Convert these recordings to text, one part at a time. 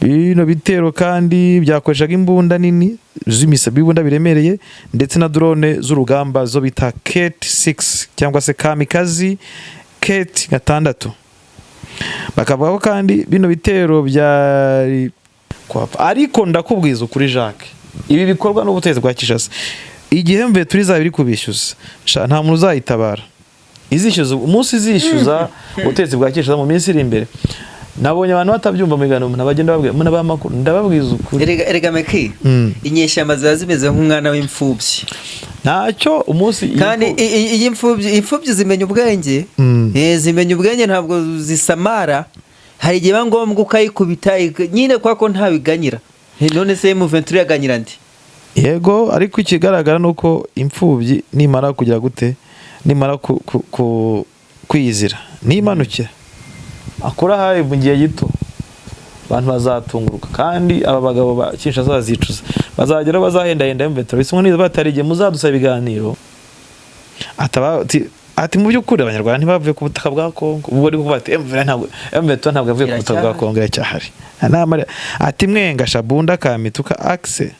bino bitero kandi byakoreshaga imbunda nini bibunda biremereye ndetse na drone z'urugamba zo bita Ket-6 cyangwa se kamikazi Ket-6. Bakavuga ko kandi bino bitero byari ariko ndakubwiza ukuri Jacques, ibi bikorwa n'ubutegetsi bwa Kinshasa igihe mve turi zabiri kubishyuza nta muntu uzayitabara izishyuza umunsi izishyuza ubutegetsi bwa Kinshasa mu minsi iri imbere. Nabonye abantu batabyumva mu biganiro nabagenda babwiye muna bamakuru ndababwiza ukuri. Erega meki inyeshyamba zazimeze nk'umwana w'imfubyi ntacyo umunsi kandi iyi imfubyi zimenya ubwenge zimenya ubwenge ntabwo zisamara. Hari igihe ngombwa ukayikubita nyine kwako ntabiganyira. None se M23 yaganyira ndi yego, ariko ikigaragara nuko imfubyi nimara kugira gute nimara kwiyizira nimanukira akora hari mu gihe gito abantu bazatunguruka kandi aba bagabo ba Kinshasa bazicuza bazagera bazahenda M23 bisimo niba batarige muzadusaba ibiganiro ati mu by'ukuri abanyarwanda ntibavuye ku butaka bwa Kongo ubwo ari kuvuga ati M23 ntabwo yavuye ku butaka bwa Kongo cyahari ati mwenga Shabunda Kamituka axe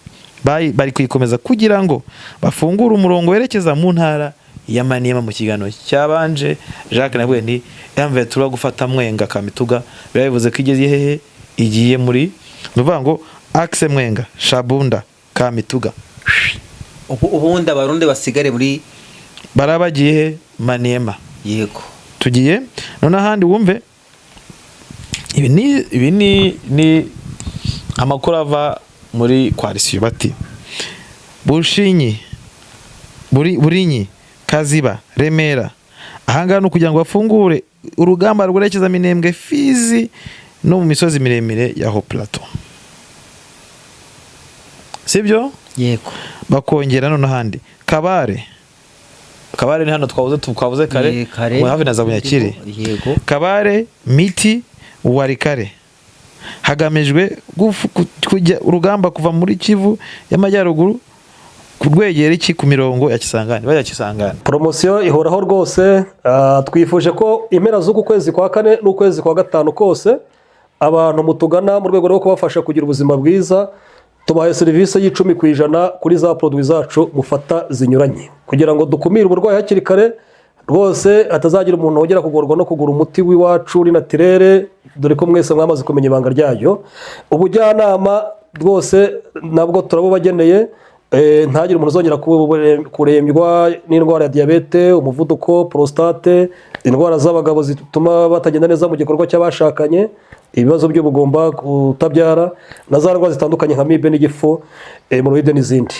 bari kwikomeza kugira ngo bafungure umurongo werekeza mu ntara ya Maniema. Mu kiganiro cyabanje Jacques nabwe nti M23 gufata mwenga Kamituga birabivuze ko igeze hehe igiye muri nuvuga ngo axe mwenga Shabunda Kamituga ubundi abarundi basigare muri barabagiye Maniema. Yego tugiye none ahandi wumve ibi ni amakuru ava muri coalition bati Bushinyi Burinyi Kaziba Remera ahanga no kugira ngo bafungure urugamba rwerekeza Minembwe Fizi no mu misozi miremire ya Haut Plateau. Sibyo? Yego. Bakongera none ahandi Kabare ni hano twavuze kare mu hafi na za Bunyakiri. Yego. Kabare Miti Warikare hagamijwe kujya urugamba kuva muri Kivu y'Amajyaruguru kurwegera iki ku mirongo ya Kisangani bajya Kisangani. Promotion ihoraho rwose. Twifuje ko impera z'uku kwezi kwa kane n'ukwezi kwa gatanu kose abantu mutugana mu rwego rwo kubafasha kugira ubuzima bwiza tubaye serivisi y'10% kuri za produits zacu mufata zinyuranye kugira ngo dukumire uburwayi hakiri kare rwose atazagira umuntu wongera kugorwa no kugura umuti w'iwacu uri naturere dore ko mwese mwamaze kumenya ibanga ryayo. Ubujyanama rwose nabwo turabubageneye ntagire umuntu uzongera kurembywa n'indwara ya diabete, umuvuduko, prostate, indwara z'abagabo zituma batagenda neza mu gikorwa cy'abashakanye, ibibazo by'ubugomba kutabyara na za ndwara zitandukanye nka mibe n'igifu, hemorrhoide n'izindi.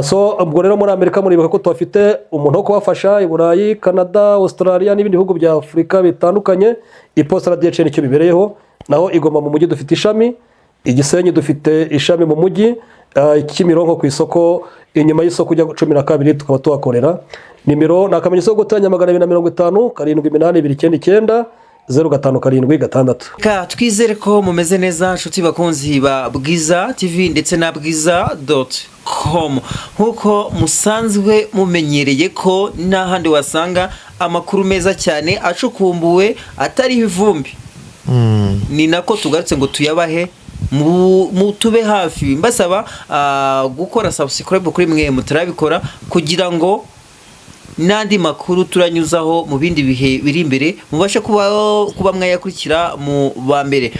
So ubwo rero muri Amerika muribuka ko twafite umuntu wo kubafasha i Burayi, Canada, Australia n'ibindi bihugu bya Afrika bitandukanye. Iposta la DHN icyo bibereyeho naho igomba mu mujyi dufite ishami, Igisenyi dufite ishami mu mujyi, Kimironko ku isoko inyuma y'isoko ujya 12 tukaba tuhakorera. Nimero nakamenyesho gutanya 250 7829 0576. Ka twizere ko mumeze neza nshuti bakunzi ba Bwiza TV ndetse na bwiza.com nkuko musanzwe mumenyereye ko n'ahandi wasanga amakuru meza cyane acukumbuwe atari ivumbi. Ni nako tugarutse ngo tuyabahe mutube hafi mbasaba gukora subscribe kuri mwe mutarabikora kugira ngo nandi makuru turanyuzaho mu bindi bihe biri imbere mubashe kuba mwayakurikira mu ba mbere.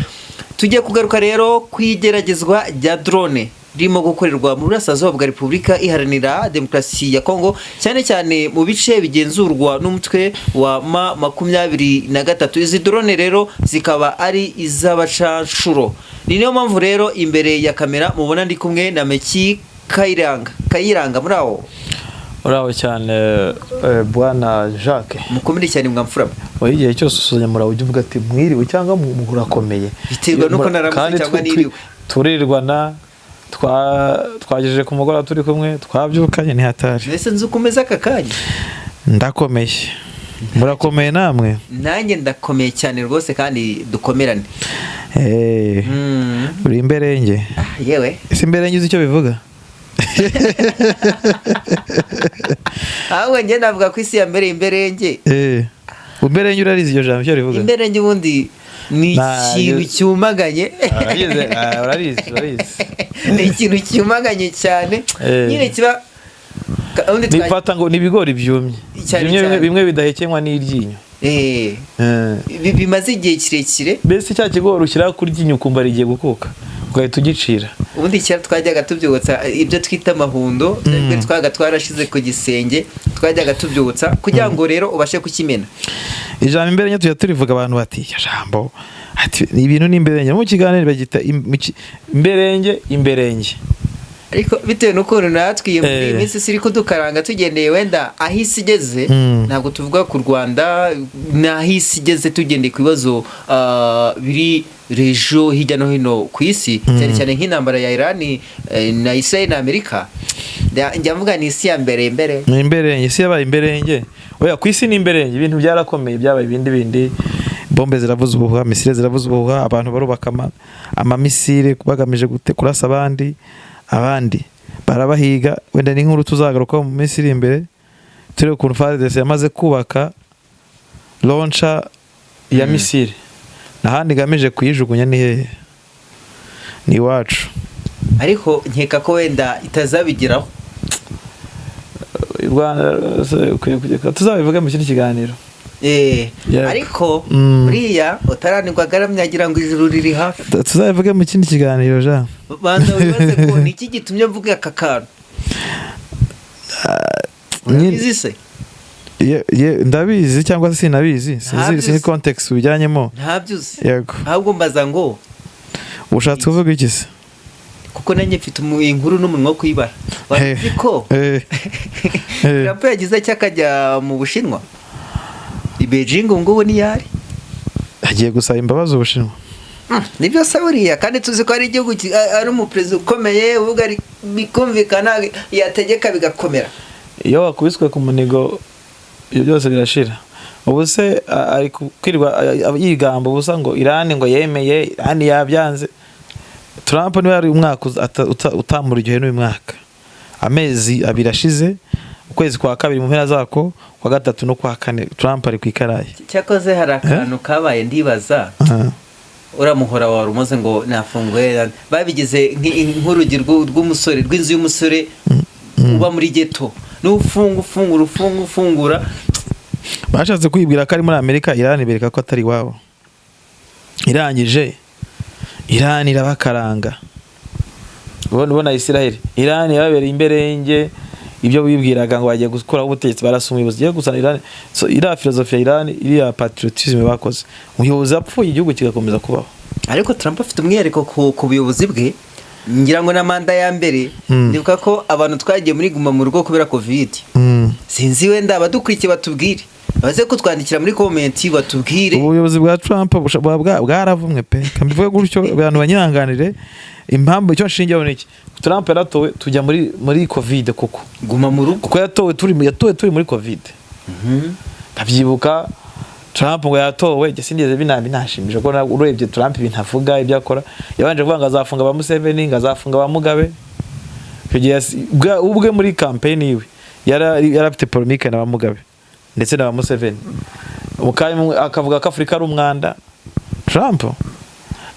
Tujye kugaruka rero kwigeragezwa rya drone rimo gukorerwa mu Burasirazuba bwa Repubulika Iharanira Demokarasi ya Kongo cyane cyane mu bice bigenzurwa n'umutwe wa M23. Izi drone rero zikaba ari iz'abacanshuro. Ni niyo mpamvu rero imbere ya kamera mubona ndi kumwe na Meki Kayiranga muraho. Uraho cyane bwana Jacques. Mukomere cyane mwamfura. Igihe cyose usuzanya muraho ujye uvuga ati mwiriwe cyangwa murakomeye. Biterwa nuko naramutse cyangwa niriwe. Turirwana twagejeje ku mugora turi kumwe twabyukanye ni hatari. Nese nzukomeza akakanya. Ndakomeye. Murakomeye namwe? Nanjye ndakomeye cyane rwose kandi dukomerane. Uri imberenge. Yewe. Ese imberenge uzi icyo bivuga? Ahubwo njye navuga ko isi ya mbere imberenge. Umberenge urarizi iryo jambo cyo rivuga? Imberenge ubundi ni ikintu cyumaganye urarizi ni ikintu cyumaganye cyane nyine kiba nifata ngo ni ibigori byumye bimwe bidahekenywa n'iryinyo bimaze igihe kirekire mbese cya kigori ushyira ku ryinyo ukumva rigiye gukuka ugahita ugicira. Ubundi cyera twajyaga tubyutsa ibyo twita amahundo twaga twarashize ku gisenge twajyaga tubyutsa kugira ngo rero ubashe kukimena. Ijambo imbere nye tujya turivuga abantu bati ijambo ati ibintu ni imberenge mu kiganiro bagita imberenge ariko bitewe n'ukuntu natwiye muri iminsi siri kudukaranga tugendeye wenda ahisi igeze ntabwo tuvuga ku Rwanda n'ahisi igeze tugendeye ku bibazo biri rejo hirya no hino ku isi cyane cyane nk'intambara ya Iran na Israel na Amerika. Njya mvuga ni isi ya imberenge isi yabaye imberenge oya ku isi ni imberenge ibintu byarakomeye byabaye ibindi bombe ziravuza ubuhuha misile ziravuza ubuhuha abantu barubaka amamisile bagamije kurasa abandi barabahiga wenda ni nkuru tuzagaruka mu minsi iri imbere turi ukuntu FARDC yamaze kubaka launcher ya misile nahandi gamije kuyijugunya ni hehe ni iwacu ariko nkeka ko wenda itazabigiraho u Rwanda tuzabivuga mu kindi kiganiro ariko buriya utaranirwa garamyagira ngo ijuru riri hafi tuzabivuge mu kindi kiganiro ja banza wibaze ko ni iki gitumye mvuga aka kantu urabizi se ndabizi cyangwa se sinabizi sinzi context bijyanyemo ntabyuzi yego ahubwo mbaza ngo ushatse kuvuga iki se kuko nanjye mfite inkuru n'umunwa wo kuyibara wazi ko Trump yagize cyakajya mu Bushinwa i Beijing ngo ni yari agiye gusaba imbabazi Ubushinwa nibyo saburiya kandi tuzi ko ari igihugu ari umuperezida ukomeye uvuga ari bikumvikana yategeka bigakomera iyo wakubiswe ku munigo ibyo byose birashira ubu se ari kwirwa yigamba ubusa ngo Iran ngo yemeye Iran yabyanze Trump niwe ari umwaka utamura igihe n'uyu mwaka amezi abirashize ukwezi kwa kabiri mu mpera zako kwa gatatu no kwa kane Trump ari kwikaraye cyakoze hari akantu kabaye ndibaza uramuhora wa rumoze ngo nafunguye babigize nk'urugi rw'umusore rw'inzu y'umusore uba muri ghetto n'ufungura bashatse kwibwira ko ari muri Amerika Iran bereka ko atari wabo irangije Iran irabakaranga ubona Israel Iran yabereye imberenge ibyo wibwiraga ngo bagiye gukora ubutegetsi barasuma ubuyobozi giye gusana Iran so ira filosofia Iran iri ya patriotisme bakoze umuyobozi apfuye igihugu kigakomeza kubaho ariko Trump afite umwihariko ku buyobozi bwe ngira ngo na manda ya mbere ndibuka ko abantu twagiye muri guma mu rugo kubera covid sinzi wenda abadukurikiye batubwire baze kutwandikira muri comment batubwire ubuyobozi bwa Trump bwaravumwe pe kambivuye gutyo abantu banyihanganire impamvu icyo nshingiyeho niki Trump yaratowe tujya muri covid kuko guma mu rugo kuko yatowe turi muri covid ndabyibuka Trump ngo yatowe gisindeze binambi nashimije ko urebye Trump ibintu avuga ibyo akora yabanje kuvuga ngo azafunga ba Museveni ngo azafunga ba Mugabe ubwe muri campaign yiwe yarafite polemique na ba Mugabe ndetse na ba Museveni akavuga ko Afrika ari umwanda Trump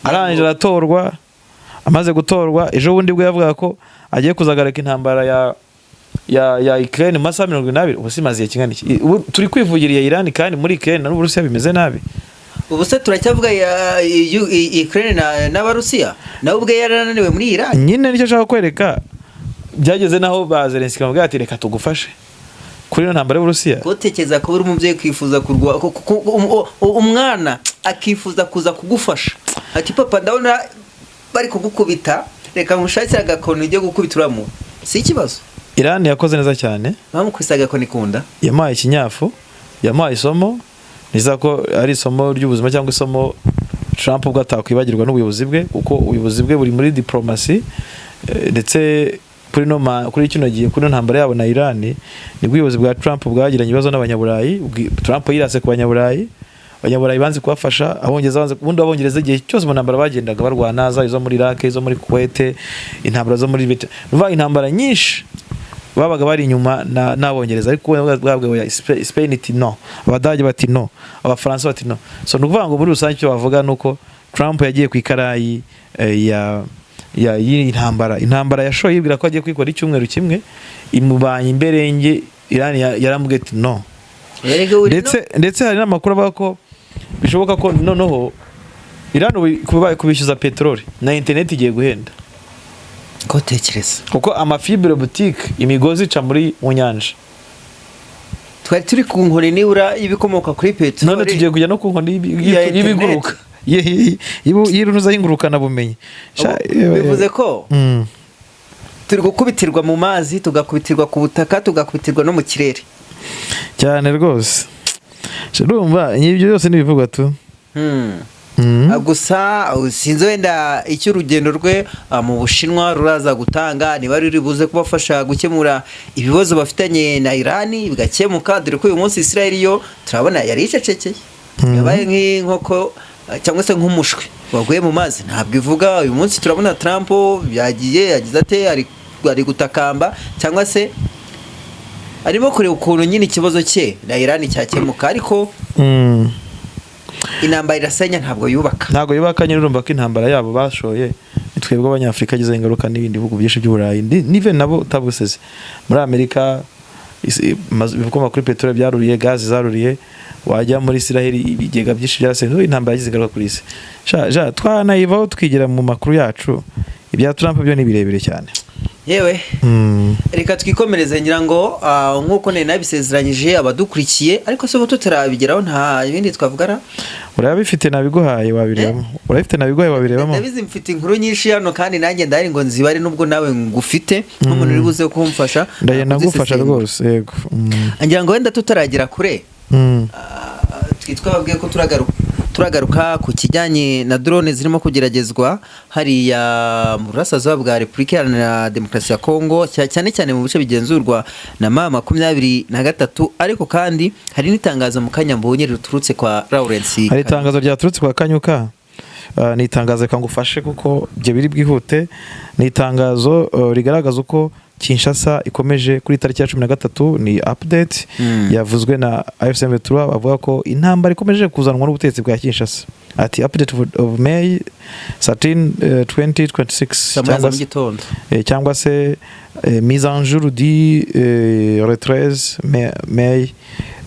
arangije aratorwa amaze gutorwa ejo bundi bwo yavuga ko agiye kuzagarika intambara ya Ukraine mu masaha 20 ubu simaziye kingana iki turi kwivugiriye Iran kandi muri Ukraine na Uburusiya bimeze nabi ubu se turacyavuga Ukraine n'Abarusiya nawe ubwe yarananiwe muri Iran nyine nicyo nshaka kwereka byageze naho ba Zelensky bavuga ati reka tugufashe kuri no ntambara y'Uburusiya kotekeza ko uri umubyeyi kwifuza kurwa umwana akifuza kuza kugufasha ati papa ndabona bari kugukubita reka mushakira agakoni ujye gukubituramo si ikibazo Iran yakoze neza cyane bamukwisaga ko nikunda yamaye ikinyafu yamaye isomo niza ko ari isomo ry'ubuzima cyangwa isomo Trump ubwo atakwibagirwa n'ubuyobozi bwe kuko ubuyobozi bwe buri muri diplomasi ndetse kuri kino gihe kuri ntambara yabo na Iran ni ubuyobozi bwa Trump bwagiranye ibibazo n'abanyaburayi Trump yirase ku banyaburayi banze kubafasha abongereza igihe cyose mu ntambara bagendaga barwana za izo muri Iraq izo muri Kuwait intambara zo muri Vietnam intambara nyinshi babaga bari inyuma n'abongereza ariko bwabwe Spain iti no, abadage bati no, abafaransa bati no. So nukuvuga ngo muri rusange icyo bavuga nuko Trump yagiye ku ikarayi ya intambara yashoye yibwira ko agiye kwikora icyumweru kimwe imubanye imberenge Iran yaramubwiye ati no. ndetse hari n'amakuru avuga ko bishoboka ko noneho Iran kubishyuza peteroli na internet igiye guhenda ko tekereza kuko amafibre boutique imigozi ica muri mu nyanja. Twari turi ku nkoni nibura y'ibikomoka kuri peteroli, none tugiye kujya no ku nkoni y'ibiguruka yirunuza y'ingurukana bumenyi. Bivuze ko turi gukubitirwa mu mazi, tugakubitirwa ku butaka, tugakubitirwa no mu kirere cyane rwose. Urumva ibyo byose nibivugwa tu. Gusa sinzi wenda icyo urugendo rwe mu Bushinwa ruraza gutanga, niba ruri buze kubafasha gukemura ibibazo bafitanye na Iran bigakemuka, dore ko uyu munsi Israel yo turabona yari icecekeye, yabaye nk'inkoko cyangwa se nk'umushwi waguye mu mazi, ntabwo ivuga. Uyu munsi turabona Trump yagize ate ari gutakamba cyangwa se arimo kureba ukuntu nyine ikibazo cye na Iran cyakemuka, ariko intambara irasenya ntabwo yubaka nyine. Urumva ko intambara yabo bashoye twebwe abanyafrika agize ingaruka n'ibindi bihugu byinshi by'Uburayi nive nabo tabuseze. Muri Amerika ibikomoka kuri peteroli byaruriye, gazi zaruriye, wajya muri Israel ibigega byinshi byarasenze, intambara yagize ingaruka kuri isi. Twanayivaho twigira mu makuru yacu, ibya Trump byo ni birebire cyane. Yewe reka twikomereze, ngira ngo nk'uko nari nabisezeranyije abadukurikiye, ariko se buto turabigeraho nta ibindi twavugana. Urabifite nabiguhaye wabirebamo, urabifite nabiguhaye wabirebamo. Ndabizi mfite inkuru nyinshi hano kandi nanjye ndari ngo nzibare, nubwo nawe ngufite nk'umuntu uri buze kumfasha. Ndayenda gufasha rwose, yego. Ngira ngo wenda tutaragera kure twababwiye ko turagaruka ku kijyanye na drone zirimo kugeragezwa hariya mu burasirazuba bwa Repubulika Iharanira Demokarasi ya Kongo, cyane cyane mu bice bigenzurwa na M23, ariko kandi hari n'itangazo mu kanya mbonye riturutse kwa Lawrence. Hari itangazo ryaturutse kwa Kanyuka, ni itangazo kangufashe kuko byo biri bwihute. Ni itangazo rigaragaza uko Kinshasa ikomeje kuri tariki ya 13, ni update yavuzwe na AFC/M23, bavuga ko intambara ikomeje kuzanwa n'ubutegetsi bwa Kinshasa. Ati update of May 13, 2026 cyangwa se mise en jour du retrait May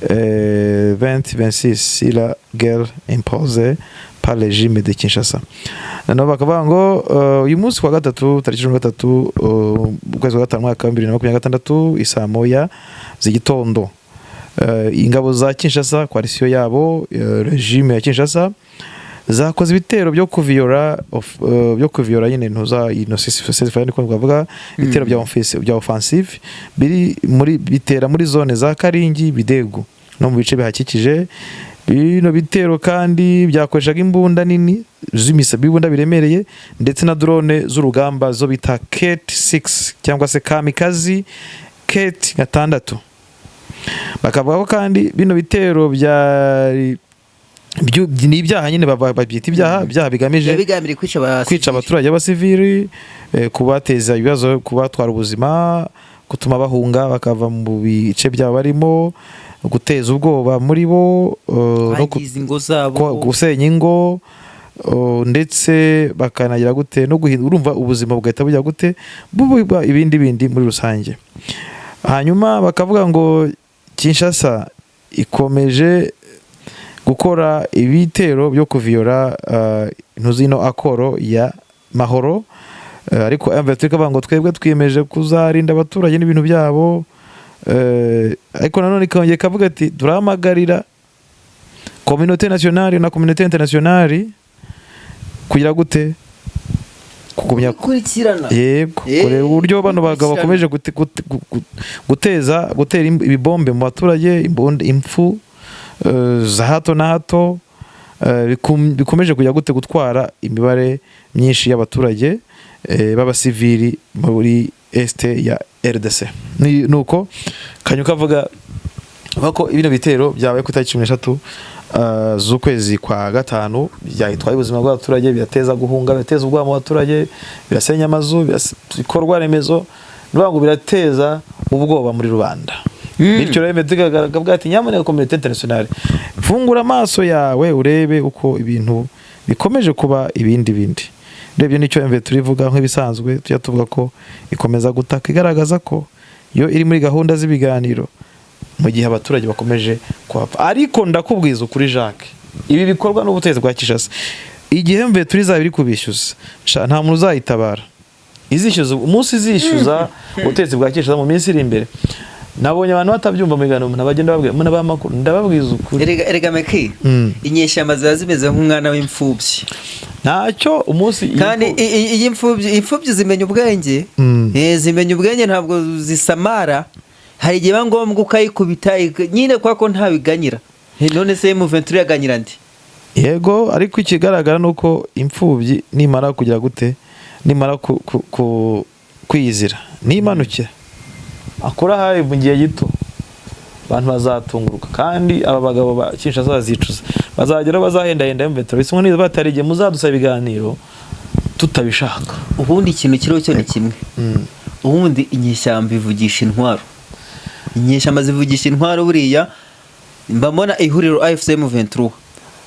2026 la guerre imposée par le régime de Kinshasa. Nano bakavuga ngo uyu munsi kwa gatatu tariki 13 ukwezi kwa 5 mwaka 2026 isaa moya z'igitondo, ingabo za Kinshasa, coalition yabo regime ya Kinshasa zakoze ibitero byo kuviyora nyine ntuza inosifanye niko bavuga, ibitero bya offensive bitera muri zone za Karingi, Bidegu no mu bice bihakikije. Bino bitero kandi byakoreshaga imbunda nini z'imisabibunda biremereye ndetse na drone z'urugamba zo bita Ket-6 cyangwa se kamikazi Ket-6. Bakavuga ko kandi bino bitero ni ibyaha nyine babyita ibyaha bigamije kwica abaturage b'abasivili, kubateza ibibazo, kubatwara ubuzima, gutuma bahunga bakava mu bice byabo barimo, guteza ubwoba muri bo, gusenya ingo, ndetse bakanagira gute no urumva ubuzima bugahita bujya gute buba ibindi muri rusange. Hanyuma bakavuga ngo Kinshasa ikomeje gukora ibitero byo kuviyora ntuzino akoro ya mahoro, ariko M23 kavuga ngo twebwe twiyemeje kuzarinda abaturage n'ibintu byabo. Ariko nanone kongeye kavuga ati turahamagarira communauté nationale na communauté internationale kugira gute kugumya kurikirana, yego, kureba uburyo bano bagabo bakomeje gutera ibibombe mu baturage, impfu za hato na hato, bikomeje kujya gute gutwara imibare myinshi y'abaturage b'abasivili muri este ya RDC. Nuko Kanyuka avuga ko ibino bitero byabaye ku itariki 13 z'ukwezi kwa 5 byahitwaye ubuzima bw'abaturage, birateza guhunga, birateza ubwoba mu baturage, birasenya amazu, bikorwa remezo, ngo birateza ubwoba muri rubanda. Bityo rero tugagaragaza ati nyamuneka community international fungura amaso yawe urebe uko ibintu bikomeje kuba ibindi. Rebye nicyo MV turivuga nk'ibisanzwe tujya tuvuga ko ikomeza gutaka igaragaza ko yo iri muri gahunda z'ibiganiro mu gihe abaturage bakomeje kwapfa. Ariko ndakubwiza ukuri Jacques, ibi bikorwa n'ubutegetsi bwa Kinshasa igihe MV turizabiri kubishyuza nta muntu uzayitabara. Izishyuza umunsi izishyuza ubutegetsi bwa Kinshasa mu minsi iri imbere. Nabonye abantu batabyumva mu biganiro nabagenda babwira muna bamakuru ndababwiza ukuri. Erega meki inyeshyamba ziba zimeze nk'umwana w'imfubyi. Ntacyo umunsi kandi iyi imfubyi zimenya ubwenge. Zimenya ubwenge ntabwo zisamara. Hari igihe ngombwa ukayikubita nyine kwa ko ntabiganyira. None se M23 yaganyira ndi? Yego, ariko ikigaragara nuko imfubyi nimara kugira gute, nimara kwizira nimanukira akora hari mu gihe gito abantu bazatunguruka, kandi aba bagabo ba Kinshasa bazicuza, bazagera bazahenda M23 bisumwe niba batarigiye muzadusaba ibiganiro tutabishaka. Ubundi ikintu kiriho cyo ni kimwe. Ubundi inyeshyamba ivugisha intwaro. Inyeshyamba zivugisha intwaro buriya mbamona ihuriro AFC M23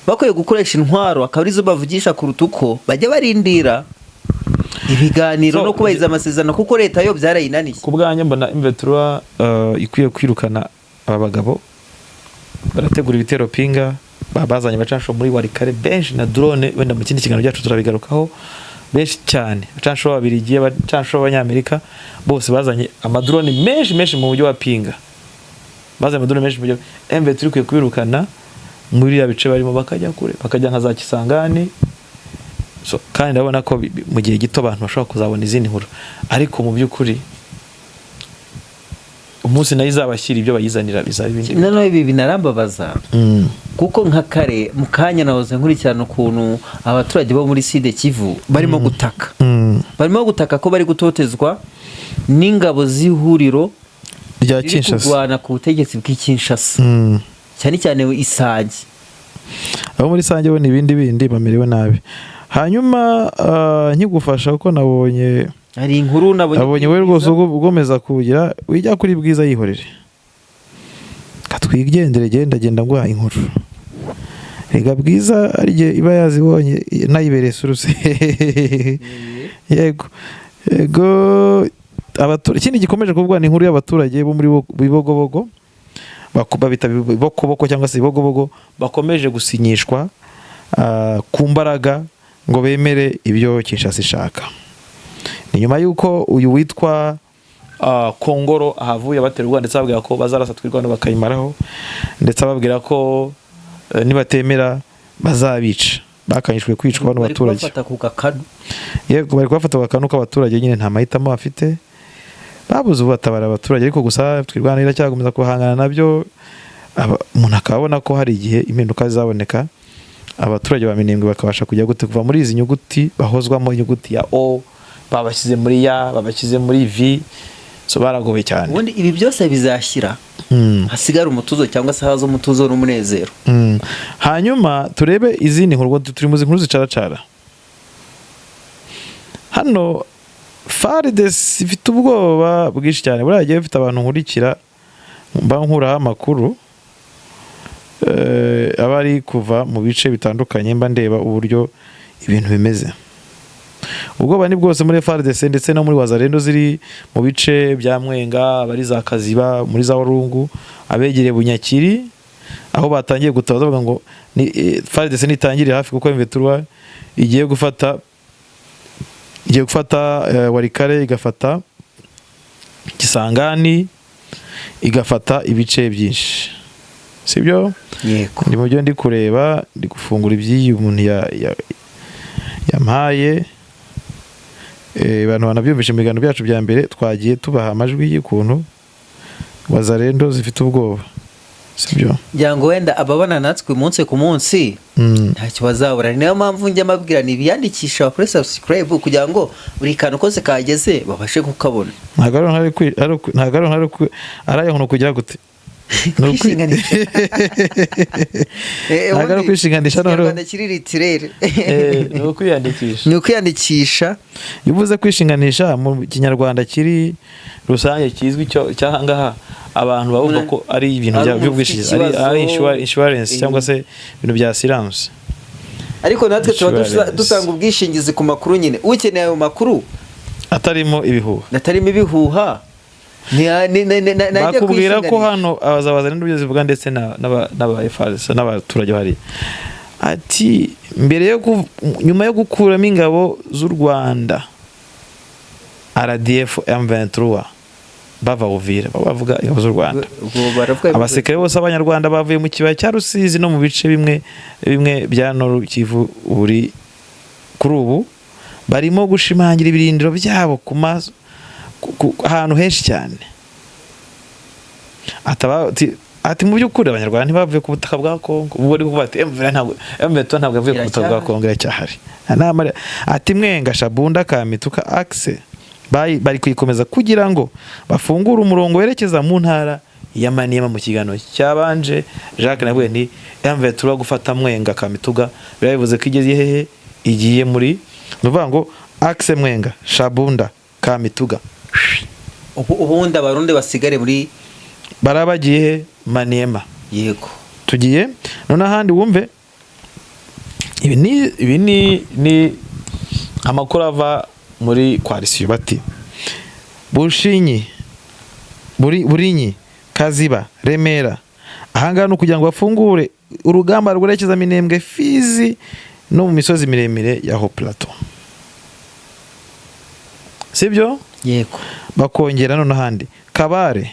bakwiye gukoresha intwaro akabarizo bavugisha kuruta uko bajya barindira ibiganiro no kubahiriza amasezerano, kuko leta yo byarayinaniye. Ku bwanjye mbona M23 ikwiye kwirukana aba bagabo barategura ibitero pinga babazanye bacansho muri Warikare benshi na drone, wenda mu kindi kiganiro cyacu turabigarukaho benshi cyane. Bacansho babirigiye bacansho abanyamerika bose bazanye amadrone menshi mu buryo wa pinga, bazanye amadrone menshi mu buryo M23 ikwiye kwirukana muri ya bice barimo bakajya kure, bakajya nka za Kisangani. So kandi ndabona ko mu gihe gito abantu bashobora kuzabona izindi nkuru, ariko mu by'ukuri umunsi nayo izabashyira ibyo bayizanira bizaba ibindi. None ibi binarambabaza kuko nka kare mu kanya nahoze nkurikirana ukuntu abaturage bo muri Sud Kivu barimo gutaka. Barimo gutaka ko bari gutotezwa n'ingabo z'ihuriro rya Kinshasa kurwana ku butegetsi bw'Kinshasa. Cyane cyane Isange. Abo muri Isange bo n'ibindi bamerewe nabi. Hanyuma nkigufasha uko nabonye hari inkuru nabonye we rwose ugomeza kugira wijya kuri Bwiza yihorere katwigendere genda ngwa inkuru. Rega Bwiza ariye iba yazibonye nayibereye suruse. Yego abaturage ikindi gikomeje kuvugwa ni inkuru y'abaturage bo muri Bibogobogo bakubita Bibokoboko cyangwa se Bibogobogo bakomeje gusinyishwa ku mbaraga ngo bemere ibyo Kinshasa ishaka. Ni nyuma yuko uyu witwa Kongoro ahavuye abaterwa ndetse ababwira ko bazarasa twirwanda bakayimaraho, ndetse ababwira ko nibatemera bazabica, bakanyishwe kwicwa abantu baturage. Yego bari kubafata ku kanu k'abaturage nyine nta mahitamo bafite, babuze ubatabara abaturage, ariko gusa twirwanda iracyagomeza kuhangana nabyo. Umuntu akabona ko hari igihe impinduka zizaboneka, abaturage bamenyengwe bakabasha kujya gute kuva muri izi nyuguti bahozwamo inyuguti ya O babashyize muri ya babashyize muri V, so baragowe cyane. Ubundi ibi byose bizashyira hasigara umutuzo cyangwa se haza umutuzo n'umunezero. Hanyuma turebe izindi nkuru, turi mu zinkuru zicaracara hano. FARDC ifite ubwoba bwinshi cyane, buragiye bifite abantu nkurikira nkuraho amakuru abari kuva mu bice bitandukanye mba ndeba uburyo ibintu bimeze. Ubwoba ni bwose muri FARDC ndetse no muri Wazalendo ziri mu bice bya Mwenga, abari za Kaziba, muri za Warungu, abegereye Bunyakiri, aho batangiye gutabaza bavuga ngo FARDC nitangire hafi kuko M23 igiye gufata Warikare, igafata Kisangani, igafata ibice byinshi, sibyo? Yego. Ndi mu byo ndi kureba, ndi gufungura iby'iyi umuntu yampaye. Abantu banabyumvisha mu biganiro byacu bya mbere twagiye tubaha amajwi y'ukuntu Wazalendo zifite ubwoba, sibyo? Byango wenda ababana natwe umunsi ku munsi ntacyo bazabura. Niyo mpamvu njya mabwira ni biyandikisha kuri subscribe kugira ngo buri kantu kose kageze babashe kukabona. Ntagaro ntari arayo kugira gute Kwishinganisha. Ntabwo ari ukwishinganisha noneho. Ikinyarwanda kiri litirere. Ni ukwiyandikisha. Ni ukwiyandikisha. Iyo uvuze kwishinganisha mu kinyarwanda kiri rusange kizwi cyahangaha abantu bavuga ko ari ibintu by'ubwishingizi, ari insurance cyangwa se ibintu bya assurance. Ariko natwe tuba dutanga ubwishingizi ku makuru nyine. Ukeneye ayo makuru atarimo ibihuha bakubwira ko hano abazabazana n'ibyo zivuga ndetse n'aba FARDC n'abaturage bari ati mbere yo nyuma yo gukuramo ingabo z'u Rwanda RDF M23 bava Uvira bavuga ingabo z'u Rwanda, abasekere bose abanyarwanda bavuye mu kibaya cya Rusizi no mu bice bimwe bya Nord Kivu buri kuri ubu barimo gushimangira ibirindiro byabo ku maso ahantu henshi cyane. Ati mu by'ukuri abanyarwanda ntibavuye ku butaka bwa Kongo, ubwo ari kuvuga ati M23 ntabwo yavuye ku butaka bwa Kongo iracyahari. Ati Mwenga, Shabunda, Kamituka, Axe bari kuyikomeza kugira ngo bafungure umurongo werekeza mu ntara ya Maniema. Mu kiganiro cyabanje Jacques nabwe nti M23 gufata Mwenga, Kamituga birabivuze ko igeze hehe, igiye muri nuvuga ngo Axe, Mwenga, Shabunda, Kamituga. Ubundi abarundi basigare muri barabagiye Maniema. Yego tugiye none ahandi wumve ibi ni amakuru ava muri coalition bati Bushinyi, Burinyi, Kaziba, Remera ahangana no kugira ngo bafungure urugamba rwerekeza Minembwe, Fizi no mu misozi miremire ya Haut Plateau. Sibyo? Yego. Bakongera none ahandi Kabare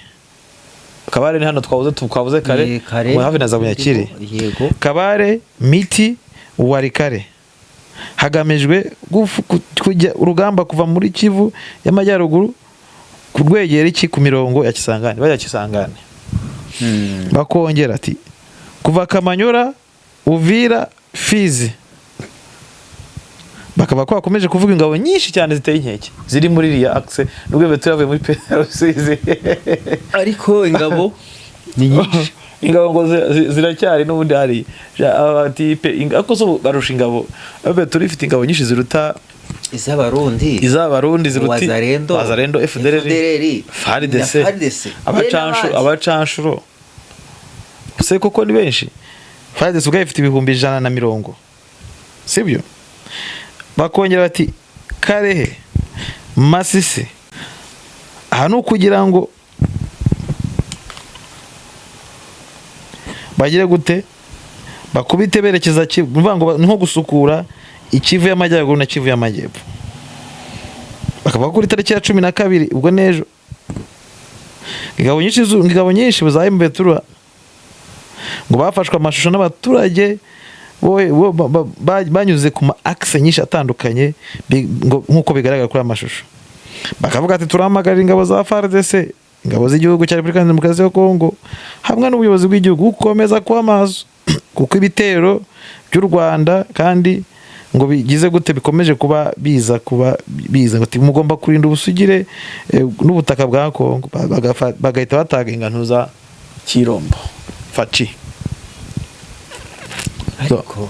ni hano twavuze kare mu hafi na za Bunyakiri. Yego. Kabare, Miti, Warikare hagamijwe kujya urugamba kuva muri Kivu y'Amajyaruguru kurwegera iki ku mirongo ya Kisangani bajya Kisangani. Bakongera ati kuva Kamanyora, Uvira, Fizi bakaba ko bakomeje kuvuga ingabo nyinshi cyane ziteye inkeke ziri muri iriya Axe nubwo beturavuye muri Rusizi ariko ingabo ni nyinshi. Ingabo ngo ziracyari n'ubundi hari abatipe ingako zo barusha ingabo betura ifite ingabo nyinshi ziruta iz'abarundi ziruti Wazalendo, FDLR, FARDC, abacanshuro se koko ni benshi. FARDC ubwo ifite ibihumbi 150, sibyo? Bakongera bati Karehe, Masisi hano kugira ngo bagire gute bakubite berekeza Kivu ngo nko gusukura Ikivu y'Amajyaruguru na Kivu y'Amajyepfo. Bakaba kuri tariki ya 12 ubwo nejo ingabo nyinshi buzaye mbetura ngo bafashwe amashusho n'abaturage banyuze ku ma Axe nyinshi atandukanye nkuko bigaragara kuri amashusho. Bakavuga ati turahamagarira ingabo za FARDC, ingabo z'igihugu cya Repubulika Demokarasi ya Kongo hamwe n'ubuyobozi bw'igihugu gukomeza kuba maso kuko ibitero by'u Rwanda kandi ngo bigize gute bikomeje kuba biza ngo mugomba kurinda ubusugire n'ubutaka bwa Kongo. Bagahita bataga ingano za Kirombo Faci. Ariko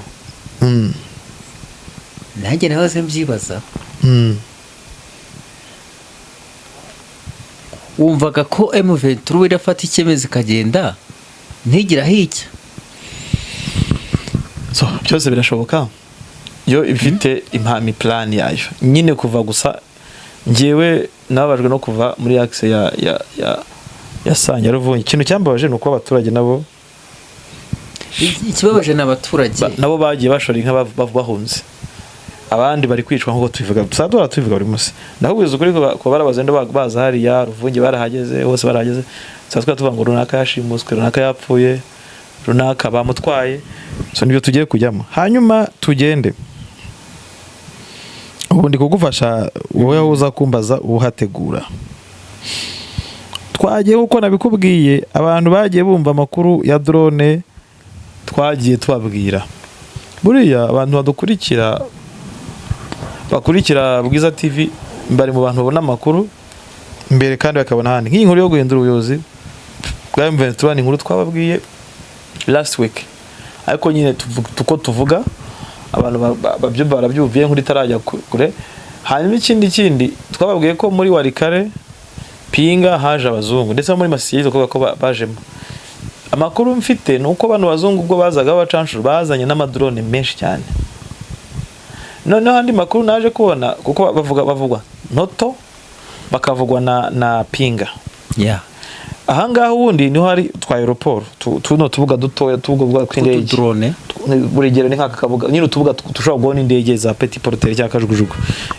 nanjye nahoze mbyibaza wumvaga ko M23 irafata icyemezo ikagenda ntigira hicya. So byose birashoboka yo ifite impami plan yayo nyine kuva gusa ngewe nababajwe no kuva muri Axe ya Sanya Ruvunyi. Ikintu cyambabaje nuko abaturage nabo ikibabaje n'abaturage nabo bagiye bashora inka bahunze, abandi bari kwicwa nkuko tubivuga tusadora tubivuga buri munsi. Ndahubwiza ukuri ko barabazendo baza hari ya Ruvungi barahageze hose barahageze satwa tuvuga ngo runaka yashimuswe runaka yapfuye runaka bamutwaye. So nibyo tugiye kujyamo hanyuma tugende ubundi kugufasha wowe uza kumbaza uhategura. Twagiye uko nabikubwiye abantu bagiye bumva amakuru ya drone twagiye tubabwira buriya abantu bakurikira Bwiza TV bari mu bantu babona amakuru mbere kandi bakabona handi nk'inkuru yo guhindura ubuyobozi bwa M23 ni inkuru twababwiye last week, ariko nyine tuvuga abantu babyumva barabyumviye nkuri tarajya kure. Hanyuma ikindi twababwiye ko muri Warikare Pinga haje abazungu ndetse muri Masiyizo ko bajemo. Amakuru mfite nuko abantu bazungu ubwo bazaga bacanshuru bazanye n'amadrone menshi cyane. Noneho andi makuru naje kubona kuko bavugwa Noto bakavugwa na Pinga. Yeah. Ahangaha ubundi niho hari twa aeroport tuno tubuga dutoya tubwo kw'indege drone burigero ni nkaka kabuga nyine tubuga tushobora kubona indege za Petit Porter cyangwa Kajugujugu.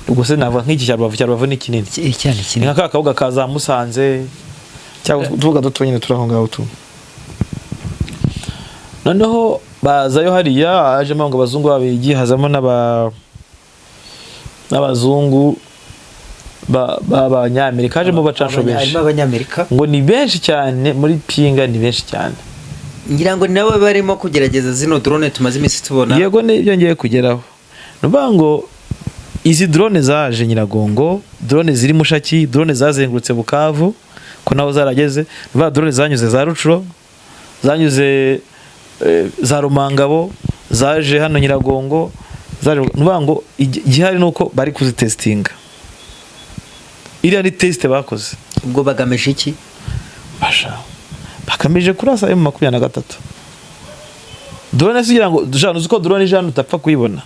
Ubwo se navuga nk'iki cyarwavu ni kinini cyane ni nkaka kabuga kaza Musanze cyangwa tubuga duto nyine turaho ngaho tu. Noneho bazayo hariya aje ngo abazungu babigi hazamo n'abazungu b'Abanyamerika haje mu bacansho benshi ngo ni benshi cyane muri Pinga, ni benshi cyane. Ngira ngo nawe barimo kugerageza zino drone tumaze iminsi tubona. Yego nibyo ngiye kugeraho. Nuvuga ngo izi drone zaje Nyiragongo, drone ziri Mushaki, drone zazengurutse Bukavu ko naho zarageze. Nuvuga drone zanyuze za Rucuro, zanyuze za Rumangabo, zaje hano Nyiragongo, zaje. Nuvuga ngo igihari nuko bari kuzitestinga. Iriya ni test bakoze. Ubwo bagamije iki? Bakamije kurasa M23. Drone sigira ngo dushaka uko drone ijana utapfa kuyibona.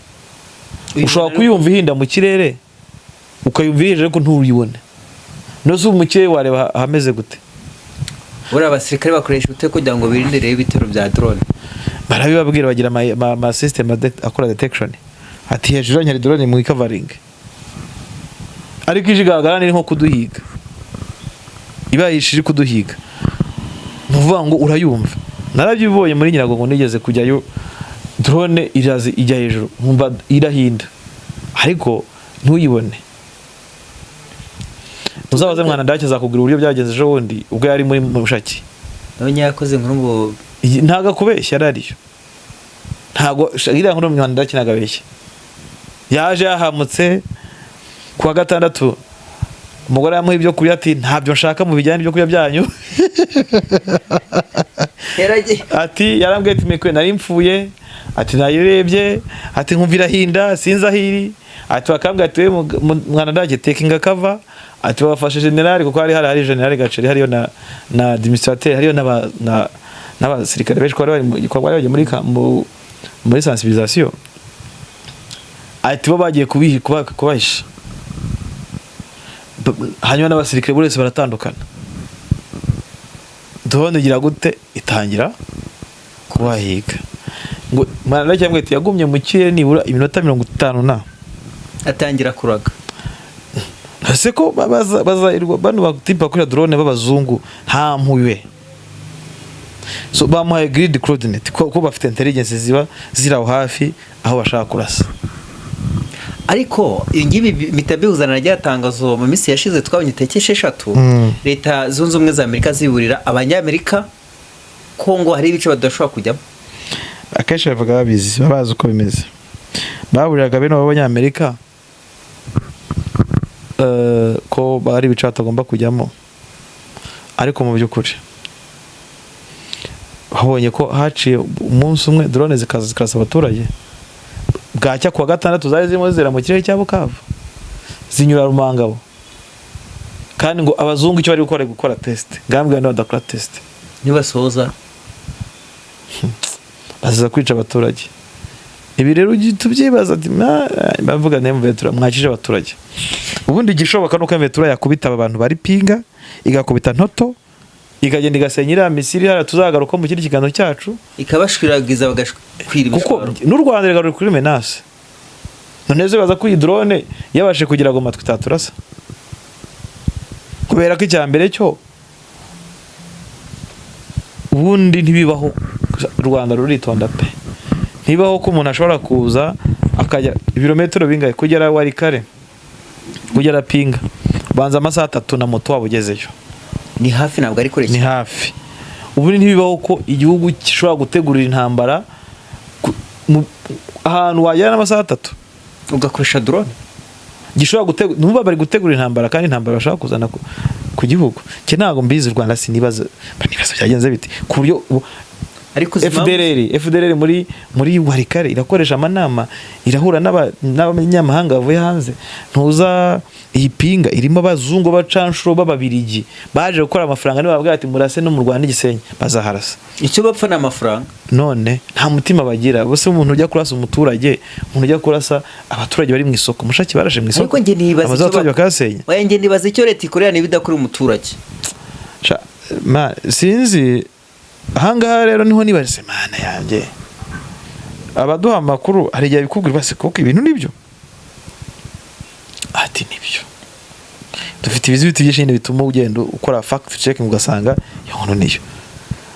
Ushobora kuyumva ihinda mu kirere ukayumvije ko ntuyibone. Nozo mu kirere wareba hameze gute. Bora abasirikare bakoresha ute kugira ngo birinde rero ibitero bya drone. Barabibabwira bagira ma system akora detection. Ati hejuru nyari drone mu covering. Ariko ijigaragara ni nko kuduhiga. Iba yishiri kuduhiga. Nuvuga ngo urayumva. Narabyibonye muri Nyiragongo nigeze kujyayo drone irazi ijya hejuru nkumva irahinda. Ariko ntuyibone. Uzabaze mwana ndakiza kugira uburyo byageze ejo wundi ubwo yari muri Mushaki. Nabonye yakoze nkuru ngo ntaga kubeshya arariyo. Ntago iriya nkuru mwana ndakinaga beshya. Yaje yahamutse kuwa gatandatu umugore yamuha ibyo kurya ati ntabyo nshaka mu bijyanye n'ibyo kurya byanyu. Ati yarambwiye ati mekwe nari mfuye, ati nayirebye, ati nkumvira hinda sinzahiri, ati bakambwa ati mwana ndaje taking cover, ati bafashe general kuko hari general Gaceri hariyo na administrateur hariyo n'abasirikare benshi ko bari muri sensibilisation. Ati bo bagiye kubahisha. Hanyuma n'abasirikare bose baratandukana. Drone gira gute itangira kubahiga. Ngo mwana cyangwa ati yagumye mu kirere nibura iminota 50 na atangira kuraga. Ese ko bazayirwa bano batipa kuri drone b'abazungu nta mpuwe. So bamuhaye grid coordinate ko bafite intelligence ziba ziraho hafi aho bashaka kurasa. Ariko ingibi mitabihuzana ryatangazo mu minsi yashize twabonye tekeshe 3 leta zunze ubumwe za Amerika ziburira Abanyamerika ko ngo hari ibice badashobora kujyamo. Akenshi bavuga babizi babazi uko bimeze. Baburiraga bene b'Abanyamerika ko bari ibice batagomba kujyamo. Ariko mu by'ukuri habonye ko haciye umunsi umwe drone zikarasa abaturage. Bwacya kuwa gatandatu zari zirimo zera mu kirere cya Bukavu zinyura Rumangabo, kandi ngo abazungu icyo bari gukora test ngambwe no dakora test nibasoza bazaza kwica abaturage. Ibi rero tubyibaza ati bavuga ne M23 mwakije abaturage. Ubundi gishoboka nuko M23 yakubita abantu bari Pinga igakubita Ntoto ikagenda igasenyira Misiri hara tuzagaruka mu kindi kiganiro cyacu ikabashwiragiza bagashwira kuko n'u Rwanda rero kuri menace. None baza ku drone yabashe kugira ngo matwi taturasa kubera ko icyambere cyo ubundi ntibibaho. Rwanda ruritonda pe. Ntibaho ko umuntu ashobora kuza akajya ibirometero bingahe kugera Warikare kugera Pinga banza amasaha 3 na moto wabugezeyo. Ni hafi nabwo ari kure. Ni hafi. Ubundi ntibibaho ko igihugu gishobora gutegurira intambara ahantu wajyana amasaha 3 ugakoresha drone. gishobora numva bari gutegura intambara kandi intambara bashaka kuzana ku gihugu cye. Ntago mbizi u Rwanda sinibaza byagenze biti ku buryo ariko FDLR muri Warikare irakoresha amanama, irahura n'abanyamahanga bavuye hanze. Ntuza iyi pinga irimo abazungu bacanshuro b'ababirigi baje gukora amafaranga, niba babwira ati murase no mu Rwanda igisenyi bazaharasa. Icyo bapfa n'amafaranga, none nta mutima bagira. Bose umuntu ujya kurasa umuturage, umuntu ujya kurasa abaturage bari mu isoko, mushaki barashe mu isoko, ariko nge nibaza icyo bakasenya. Oya, nge nibaza icyo leta ikorera n'ibidakora umuturage. Sinzi. Ahangaha rero niho nibarise mana yanjye, abaduha amakuru hari igihe bikubwira base koko ibintu nibyo, ati nibyo. Dufite ibizibiti byinshi bituma ugenda ukora fact checking ugasanga yono niyo.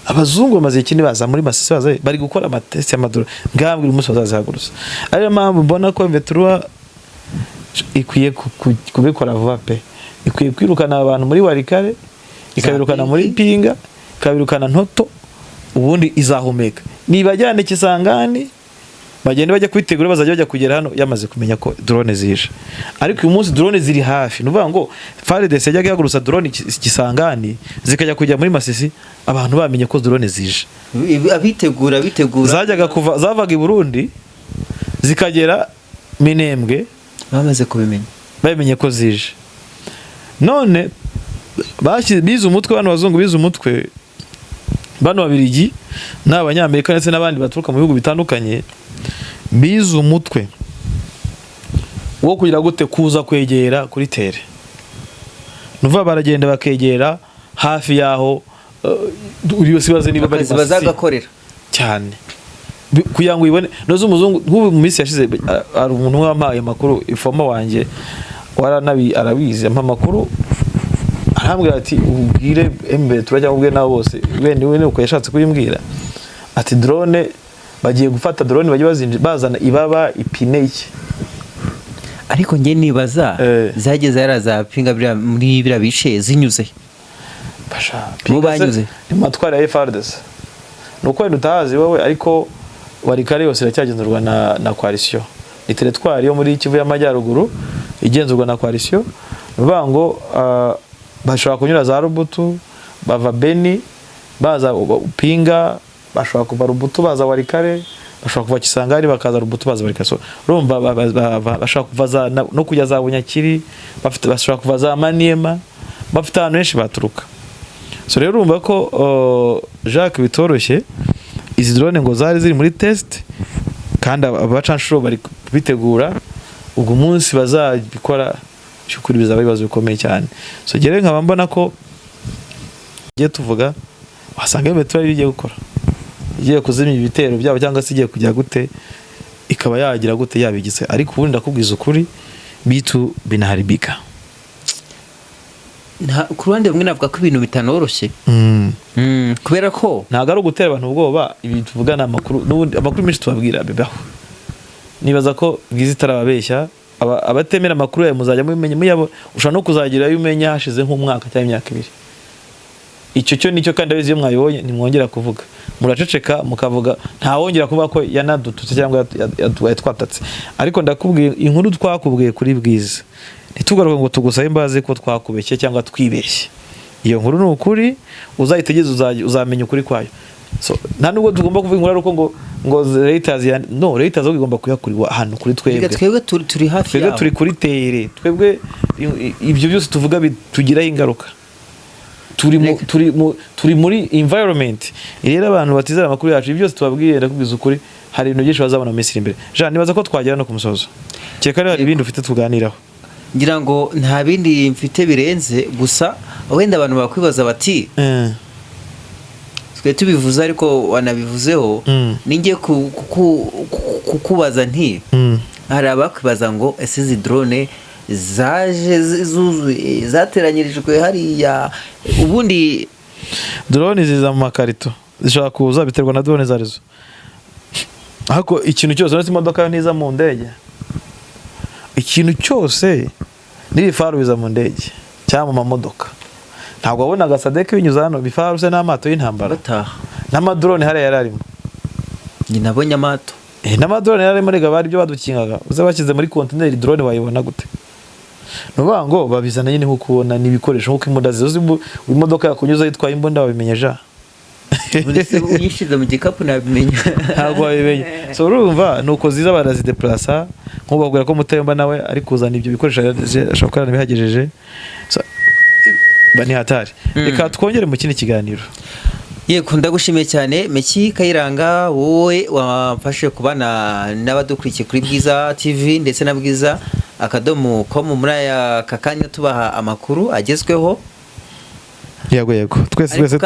Abazungu bamaze ikindi baza muri Masisi baza bari gukora amatest y'amadoro, ngambwe umunsi bazazihaguruza. Ariyo mpamvu mbona ko Veturwa ikwiye kubikora vuba pe, ikwiye kwirukana abantu muri Warikare, ikabirukana muri Pinga, ikabirukana Ntoto, ubundi izahumeka. Nibajyane Kisangani bagende bajya kwitegura, bazajya bajya kugera hano yamaze kumenya ko drone zije. Ariko uyu munsi drone ziri hafi, nuvuga ngo FARDC yajya yagurusa drone Kisangani zikajya kujya muri Masisi, abantu bamenye ko drone zije. Abitegura zajyaga kuva zavaga i Burundi zikagera Minembwe, bamaze kubimenya, bamenye ko zije. None bize umutwe, bano bazungu bize umutwe, bano babirigi n'abanyamerika ndetse n'abandi baturuka mu bihugu bitandukanye, bize umutwe wo kugira gute kuza kwegera kuri tere. Nuva baragenda bakegera hafi yaho uri yose baze niba bari bazagakorera cyane kugira ngo ibone. Nozo umuzungu nk'ubu mu minsi yashize ari umuntu wampaye amakuru, ifoma wanjye waranabi arabizi ampa amakuru, arambwira ati ubwire embe turajya ubwe nabo bose wene uko yashatse kuyimbwira ati drone bagiye gufata drone bagiye bazana ibaba ipine iki. Ariko nge nibaza zageze yarazapinga muri bira bice zinyuze banyuze ni matwara ya FARDC, nuko ndutazi wowe. Ariko Warikare yose iracyagenzurwa na coalition, ni territoire yo muri Kivu y'Amajyaruguru igenzurwa na coalition. Nuvuga ngo bashobora kunyura za Rubutu bava Beni baza Pinga, bashobora kuva Rubutu baza Warikare, bashobora kuva Kisangani bakaza Rubutu baza Warikare. So urumva bashobora kuva no kujya za Bunyakiri, bashobora kuva za Maniema, bafite ahantu henshi baturuka. So rero urumva ko Jacques bitoroshye, izi drone ngo zari ziri muri test kandi abacanshuro bari bitegura ubwo munsi bazabikora, cyukuri bizaba ibibazo bikomeye cyane. So gere nkaba mbona ko giye tuvuga wasanga Veturwa bigiye gukora, igiye kuzimya ibitero byabo cyangwa se igiye kujya gute, ikaba yagira gute yabigize. Ariko ubundi ndakubwiza ukuri bitu binaharibika. Ku ruhande rumwe navuga ko ibintu bitanoroshye kubera ko ntago ari ugutera abantu ubwoba. Ibi tuvuga na amakuru, n'ubundi amakuru menshi tubabwira bebaho. Nibaza ko bwiza itarababeshya, abatemera amakuru ya muzajya mubimenye muyabo, ushaka no kuzagira ayo umenya hashize nk'umwaka cyangwa imyaka 2. Icyo cyo nicyo kandi abizi iyo mwayibonye nimwongera kuvuga, muraceceka mukavuga nta wongera kuvuga ko yanadututse cyangwa yatwatatse. Ariko ndakubwiye inkuru twakubwiye kuri bwiza, ntitugaruke ngo tugusabe imbaze ko twakubeshye cyangwa twibeshye. Iyo nkuru ni ukuri, uzayitegeza uzamenya ukuri kwayo. So nta nubwo tugomba kuvuga inkuru ariko ngo Reuters no Reuters igomba kuyakurirwa ahantu kuri twebwe turi hafi yaho, twebwe turi kuri tere, twebwe ibyo byose tuvuga bitugiraho ingaruka. Turi muri environment. Rero abantu batizera amakuru yacu byose tubabwiye ndakubwiza ukuri, hari ibintu byinshi bazabona mu Misiri imbere. Jean, nibaza ko twagera no kumusozo. Cyeka rero ibindi ufite tuganiraho. Ngira ngo nta bindi mfite birenze, gusa wenda abantu bakwibaza bati twe tubivuze ariko wanabivuzeho, ningiye kukubaza nti hari abakwibaza ngo ese izi drone zaje zuzuye zateranyirijwe hariya, ubundi drone ziza mu makarito zishaka kuza biterwa na drone zarizo. Hako ikintu cyose uretse imodoka niza mu ndege, ikintu cyose n'ibifaru biza mu ndege cyangwa mu mamodoka. Ntabwo wabonaga Sadek binyuza hano bifaru se n'amato y'intambara bataha n'amadrone hariya yararimo. Ni nabonye amato n'amadrone yararimo rega bari byo badukingaga, uze bakize muri container drone wayibona gute? nuvuga ngo babizana nyine nko kubona n'ibikoresho nko imbunda zizo imodoka yakunyuza yitwaye imbunda wabimenyeja Mbese uyishize mu gikapu nabimenya ntabwo wabimenya so urumva nuko ziza barazideplasa nko babwira ko Mutemba nawe ari kuzana ibyo bikoresho ashobora kuba bihagejeje so bani hatari reka twongere mu kindi kiganiro. Yego ndagushimiye cyane Meki Kayiranga wowe wamfashe kubana n'abadukurikiye kuri Bwiza TV ndetse na Bwiza .com muri aya kakanya tubaha amakuru agezweho. Yego twese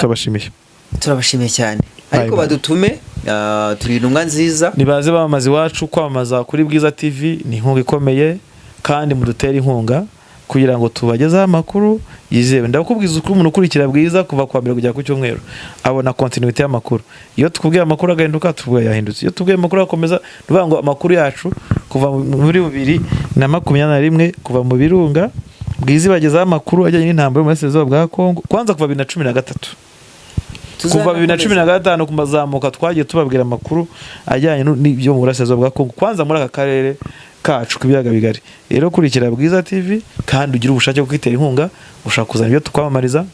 turabashimiye cyane ariko badutume turi intumwa nziza nibaze bamaze iwacu kwamaza kuri Bwiza TV ni inkunga ikomeye kandi mudutera inkunga kugira ngo tubagezeho amakuru yizewe. Ndakubwiza uko umuntu ukurikira Bwiza kuva kwa mbere kujya ku cyumweru abona continuity y'amakuru. Iyo tukubwiye amakuru agahinduka tuvuga yahindutse, iyo tubwiye amakuru akomeza tuvuga ngo amakuru yacu kuva muri 2021 kuva mu birunga Bwiza bagezeho amakuru ajyanye n'intambara mu burasirazuba bwa Kongo kwanza kuva 2013 kuva 2015 kumazamuka twagiye tubabwira amakuru ajyanye n'ibyo mu burasirazuba bwa Kongo kwanza muri aka karere kacu kibiyaga bigari. Rero kurikira Bwiza TV kandi ugira ubushake bwo kwitera inkunga, ushaka kuzana ibyo tukwamamariza,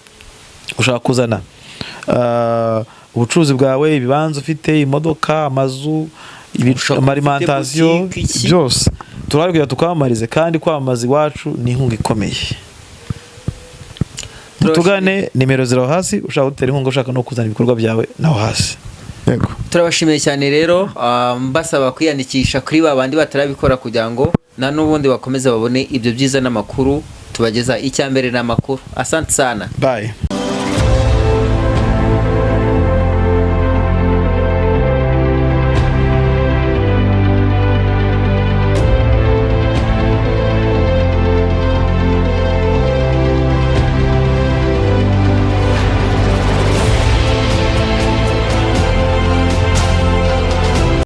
ushaka kuzana ubucuruzi bwawe, ibibanza ufite, imodoka, amazu, alimentation byose turari kugira tukwamamarize kandi kwamamaza iwacu ni inkunga ikomeye. Tugane nimero zero hasi ushaka gutera inkunga, ushaka no kuzana ibikorwa byawe naho hasi. Yego turabashimiye cyane rero mbasaba kwiyandikisha kuri babandi batarabikora kugira ngo na n'ubundi bakomeze babone ibyo byiza n'amakuru tubageza icyambere n'amakuru. Asante sana. Bye.